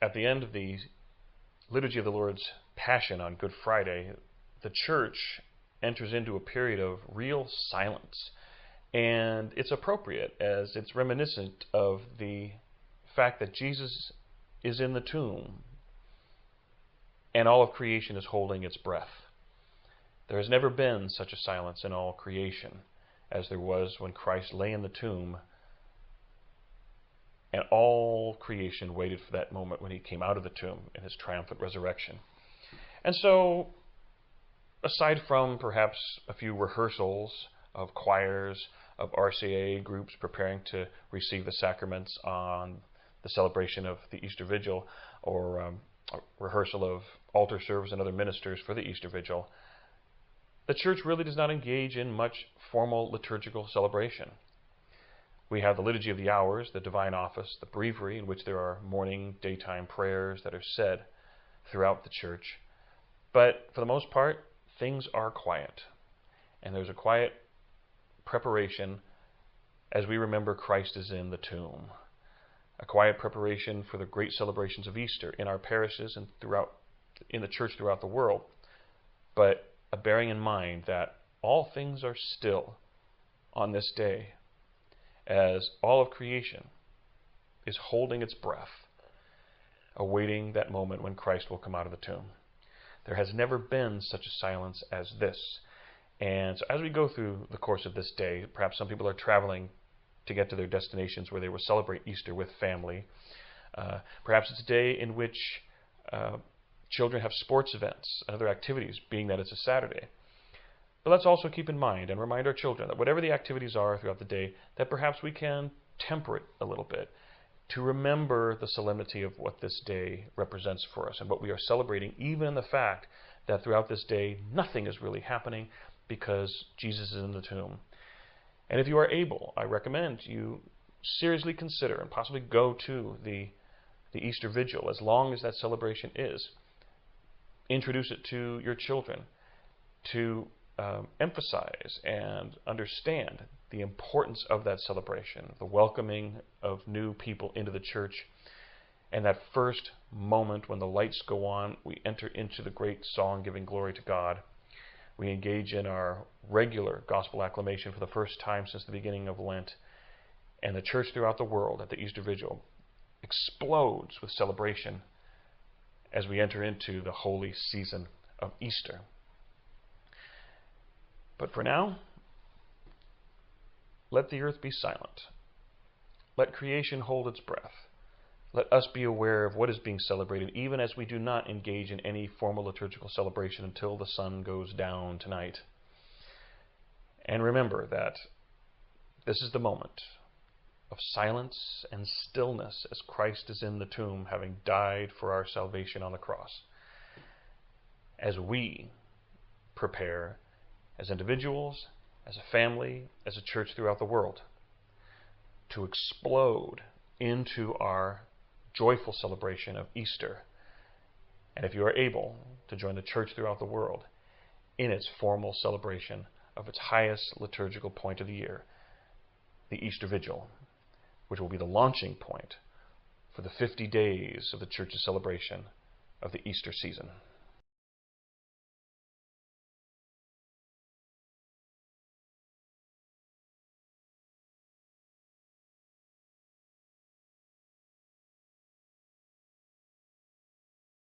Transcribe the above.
at the end of the Liturgy of the Lord's Passion on Good Friday, the Church enters into a period of real silence. And it's appropriate, as it's reminiscent of the fact that Jesus is in the tomb and all of creation is holding its breath. There has never been such a silence in all creation as there was when Christ lay in the tomb, and all creation waited for that moment when he came out of the tomb in his triumphant resurrection. And so, aside from perhaps a few rehearsals of choirs, of RCA groups preparing to receive the sacraments on the celebration of the Easter Vigil, or a rehearsal of altar servers and other ministers for the Easter Vigil, the Church really does not engage in much formal liturgical celebration. We have the Liturgy of the Hours, the Divine Office, the Breviary, in which there are morning, daytime prayers that are said throughout the Church. But for the most part, things are quiet. And there's a quiet preparation as we remember Christ is in the tomb. A quiet preparation for the great celebrations of Easter in our parishes and in the Church throughout the world. But a bearing in mind that all things are still on this day, as all of creation is holding its breath, awaiting that moment when Christ will come out of the tomb. There has never been such a silence as this. And so as we go through the course of this day, perhaps some people are traveling to get to their destinations where they will celebrate Easter with family. Perhaps it's a day in which children have sports events and other activities, being that it's a Saturday. But let's also keep in mind and remind our children that whatever the activities are throughout the day, that perhaps we can temper it a little bit to remember the solemnity of what this day represents for us and what we are celebrating, even in the fact that throughout this day nothing is really happening because Jesus is in the tomb. And if you are able, I recommend you seriously consider and possibly go to the Easter Vigil, as long as that celebration is. Introduce it to your children to emphasize and understand the importance of that celebration, the welcoming of new people into the church, and that first moment when the lights go on, we enter into the great song giving glory to God. We engage in our regular gospel acclamation for the first time since the beginning of Lent, and the church throughout the world at the Easter Vigil explodes with celebration as we enter into the holy season of Easter. But for now, let the earth be silent. Let creation hold its breath. Let us be aware of what is being celebrated, even as we do not engage in any formal liturgical celebration until the sun goes down tonight. And remember that this is the moment of silence and stillness as Christ is in the tomb, having died for our salvation on the cross. As we prepare as individuals, as a family, as a church throughout the world, to explode into our joyful celebration of Easter. And if you are able to join the church throughout the world in its formal celebration of its highest liturgical point of the year, the Easter Vigil, which will be the launching point for the 50 days of the church's celebration of the Easter season.